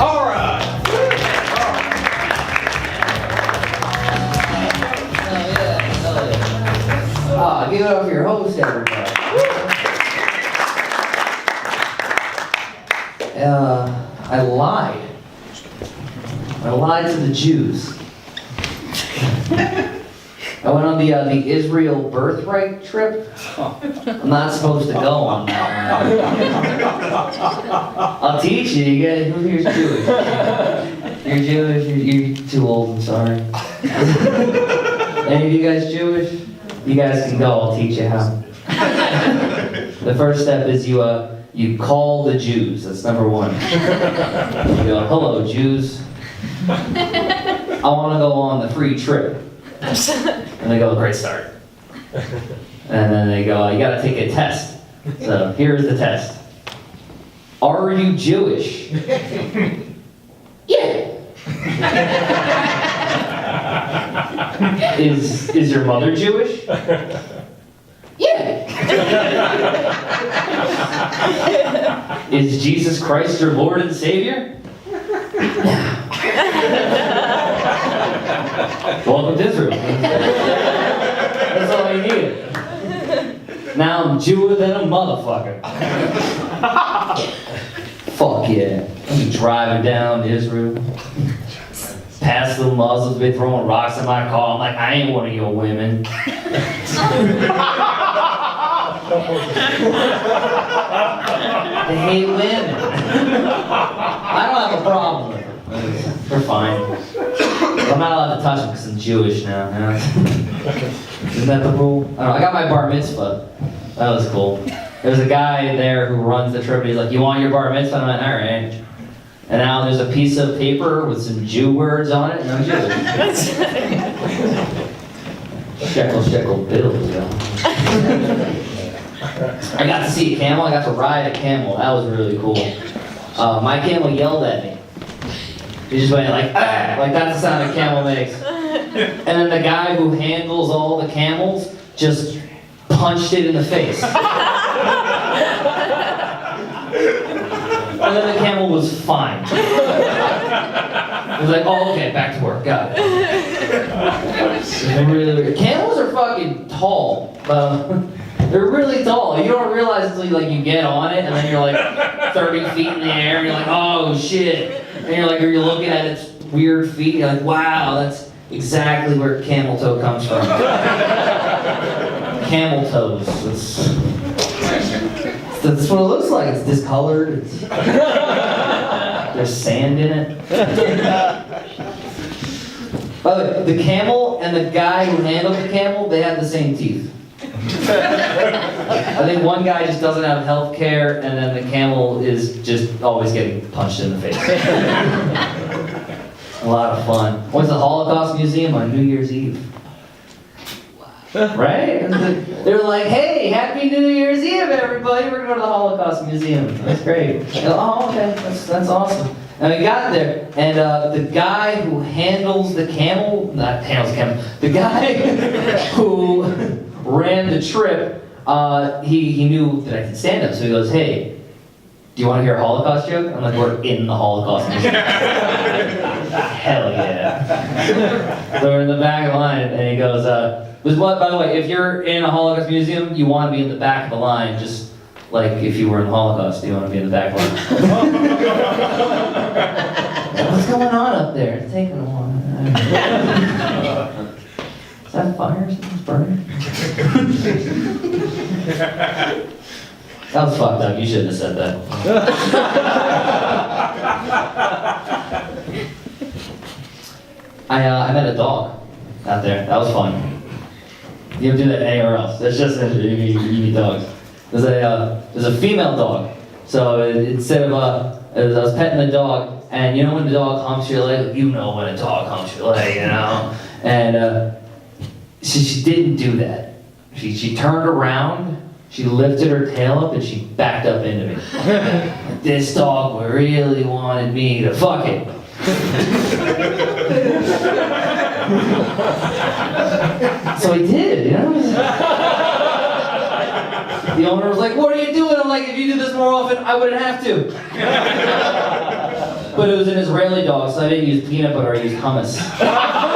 All right. Give it up for your host, everybody. I lied. I lied to the Jews. I went on the Israel birthright trip. I'm not supposed to go on that one. I'll teach you. You guys, who here's Jewish? You're Jewish. You're too old. I'm sorry. Any of you guys Jewish? You guys can go. I'll teach you how. The first step is you call the Jews. That's number one. You go, hello, Jews. I want to go on the free trip. And they go, great start. And then they go, you got to take a test. So here's the test. Are you Jewish? Yeah. Is your mother Jewish? Yeah. Is Jesus Christ your Lord and Savior? Yeah. Welcome to Israel. That's all you needed. Now I'm Jewer than a motherfucker. Fuck yeah. I'm driving down to Israel. Past the Muslims, they throwing rocks in my car. I'm like, I ain't one of your women. They hate women. I don't have a problem with them. They're fine. I'm not allowed to touch them because I'm Jewish now. You know? Isn't that the rule? I don't know. I got my bar mitzvah. That was cool. There's a guy there who runs the trip. And he's like, you want your bar mitzvah? I'm like, all right. And now there's a piece of paper with some Jew words on it, and I'm Jewish. Shekel bills, yo. I got to see a camel. I got to ride a camel. That was really cool. My camel yelled at me. He just went like, ah! Like that's the sound a camel makes. And then the guy who handles all the camels just punched it in the face. And then the camel was fine. It was like, oh, okay, back to work, got it. Really weird. Camels are fucking tall. They're really tall. You don't realize until you get on it, and then you're like 30 feet in the air, and you're like, oh shit. And you're looking at its weird feet, you're like, wow, that's exactly where camel toe comes from. Camel toes. That's what it looks like. It's discolored. There's sand in it. By the way, the camel and the guy who handled the camel, they have the same teeth. I think one guy just doesn't have health care, and then the camel is just always getting punched in the face. A lot of fun. Went to the Holocaust Museum on New Year's Eve. Right? They were like, hey, happy New Year's Eve, everybody. We're going to go to the Holocaust Museum. That's great. Oh, okay. That's awesome. And we got there, and the guy who handles the camel, not handles the camel, the guy who ran the trip, he knew that I could stand up. So he goes, hey, do you want to hear a Holocaust joke? I'm like, we're in the Holocaust Museum. Hell yeah. So we're in the back of the line, and he goes, by the way, if you're in a Holocaust museum, you want to be in the back of the line, just like if you were in the Holocaust, you want to be in the back line. What's going on up there? It's taking a while. Is that fire? Something's burning? That was fucked up. You shouldn't have said that. I met a dog out there. That was fun. You don't do that anywhere else. That's just you meet dogs. There's a female dog. So instead of I was petting the dog, and you know when the dog humps your leg, you know when a dog humps your leg, you know. And she didn't do that. She turned around, she lifted her tail up, and she backed up into me. This dog really wanted me to fuck it. So I did, you know? The owner was like, what are you doing? I'm like, if you did this more often, I wouldn't have to. But it was an Israeli dog, so I didn't use peanut butter, I used hummus.